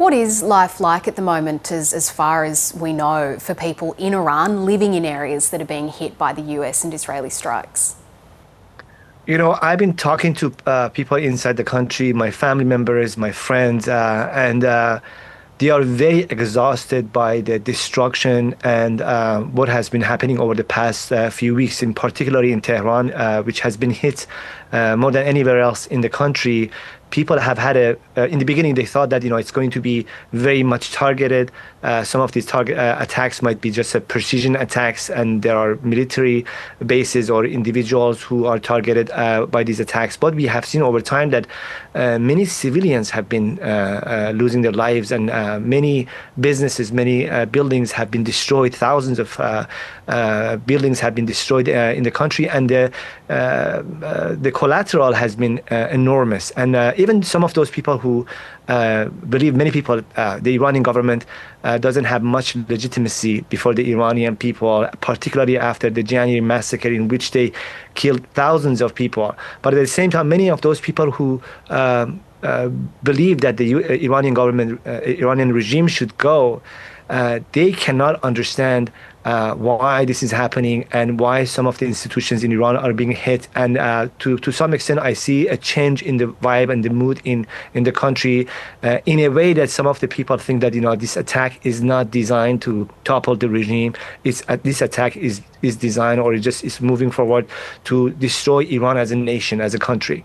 What is life like at the moment, as far as we know, for people in Iran living in areas that are being hit by the US and Israeli strikes? I've been talking to people inside the country, my family members, my friends, and they are very exhausted by the destruction and what has been happening over the past few weeks, in particularly in Tehran, which has been hit more than anywhere else in the country. People have had in the beginning, they thought that, it's going to be very much targeted. Some of these target attacks might be just a precision attacks, and there are military bases or individuals who are targeted by these attacks. But we have seen over time that many civilians have been losing their lives, and many businesses, many buildings have been destroyed. Thousands of buildings have been destroyed in the country, and the collateral has been enormous. And even some of those people who believe, many people, the Iranian government doesn't have much legitimacy before the Iranian people, particularly after the January massacre, in which they killed thousands of people. But at the same time, many of those people who believe that the Iranian government, Iranian regime should go, they cannot understand why this is happening and why some of the institutions in Iran are being hit. And to some extent, I see a change in the vibe and the mood in the country in a way that some of the people think that, this attack is not designed to topple the regime. This attack is designed, or it just is moving forward to destroy Iran as a nation, as a country.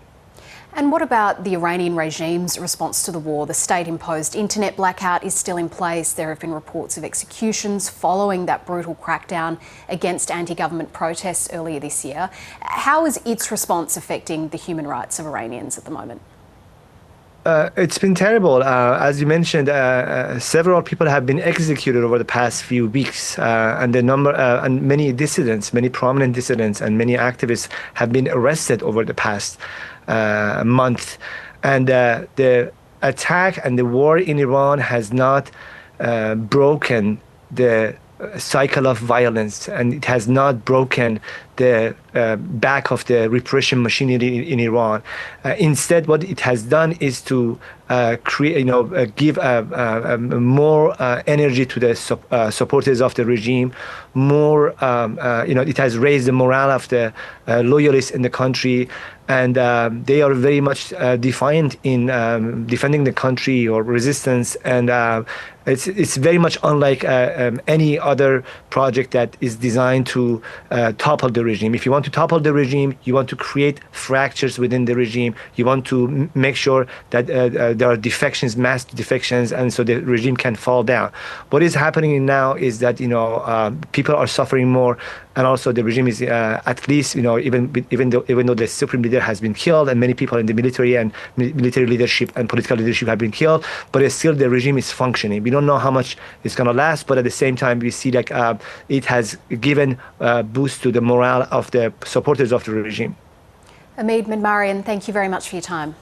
And what about the Iranian regime's response to the war? The state-imposed internet blackout is still in place. There have been reports of executions following that brutal crackdown against anti-government protests earlier this year. How is its response affecting the human rights of Iranians at the moment? It's been terrible. As you mentioned, several people have been executed over the past few weeks, and the number and many dissidents, many prominent dissidents, and many activists have been arrested over the past month. And the attack and the war in Iran has not broken the cycle of violence, and it has not broken the back of the repression machinery in Iran. Instead, what it has done is to create, give more energy to the supporters of the regime. More, it has raised the morale of the loyalists in the country, and they are very much defiant in defending the country or resistance. And it's very much unlike any other project that is designed to topple the regime. If you want to topple the regime, you want to create fractures within the regime. You want to make sure that there are defections, mass defections, and so the regime can fall down. What is happening now is that people are suffering more, and also the regime is at least even though the supreme leader has been killed, and many people in the military and military leadership and political leadership have been killed, but still the regime is functioning. We don't know how much it's going to last, but at the same time, we see like it has given a boost to the morale of the supporters of the regime. Omid Memarian, thank you very much for your time.